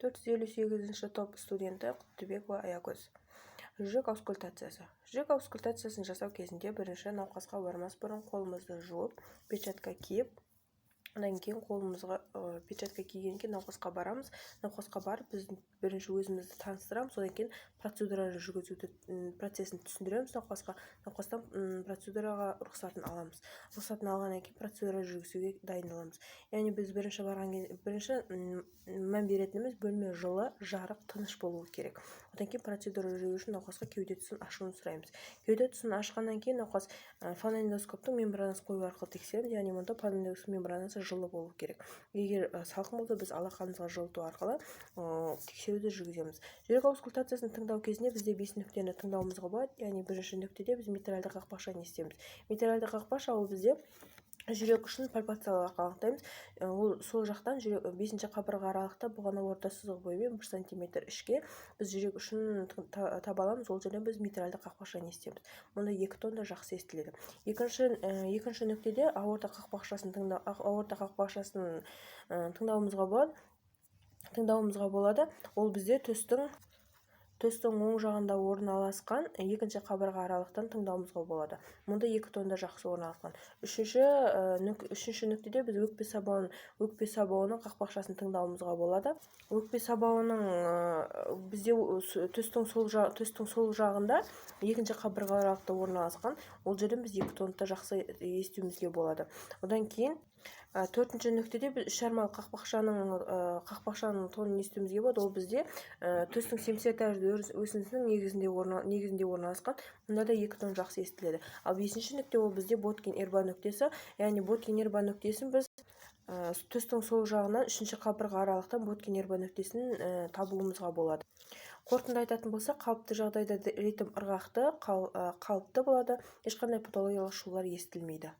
458 топ студенті Құттыбекова Аягөз. Жүрек аускультациясы. Жүрек аускультациясын жасау кезінде бірінші науқасқа бармас бұрын қолымызды жуып, печатка киіп, одан кейін қолымызға печатка кигеннен кейін науқасқа барамыз. Науқасқа барып біз бірінші өзімізді таныстырамыз, содан кейін процедураны жүргізуді процесін түсіндіреміз науқасқа. Науқастан процедураға рұқсатын аламыз. Рұқсатын алғаннан кейін процедура жүргізуге дайындаламыз. Яғни біз бірінші мән беретініміз бөлме жылы, жарық, тыныш болуы керек. Одан кейін процедура жүргізу үшін науқасқа кеуде тұсын ашуын сұраймыз. Кеуде тұсын ашқаннан кейін науқас фонендоскоптың мембранасын қою арқылы тексереміз, яғни мұнда фонендоскоп мембранасы жылы болу керек. Егер салқын болса, біз алақанымызға жылыту арқылы тексеруді жүргіземіз. Жүрек аускультациясын тыңдау кезінде бізде 5 нүктені тыңдауымызға болады. Яғни бірінші нүктеде біз митральды қақпақшаны естиміз. Митральды қақпақша ол бізде жүрек үшін пальпациялар анықтаймыз. Ол сол жақтан 5-ші қабырға аралықта бұғана орта сызығы бойымен 1 см ішке біз жүрек үшін таба аламыз. Ол жерден біз митральды қақпақшаны естиміз. Мұнда 2 тонда жақсы естіледі. Екінші нүктеде аорта қақпақшасын тыңдауымызға болады. Ол бізде төстің оң жағында орналасқан 2-ші қабырға аралықтан тыңдауымызға болады. Мұнда 2 тонда жақсы орналасқан. Үшінші нүктеде біз өкпе сабауының қақпақшасын тыңдауымызға болады. Өкпе сабауының бізде төстің сол жағында 2-ші қабырға аралықта орналасқан. Ол жерден біз 2 тонда жақсы естуімізге болады. Одан кейін 4-ші нүктеде біз үшармалы қақпақшаның тонын естуімізге болады. Ол бізде төстің 70 тәрізді өсіндісінің негізінде орналасқан. Мұнда да 2 тон жақсы естіледі. Ал 5-ші нүкте ол бізде Боткин-Эрба нүктесі. Яғни Боткин-Эрба нүктесін біз төстің сол жағынан 3-ші қабырға аралықтан Боткин-Эрба нүктесін табуымызға болады. Қорытынды айтатын болса, қалыпты жағдайда ритм ырғақты, қалыпты болады, ешқандай патологиялық шулар естілмейді.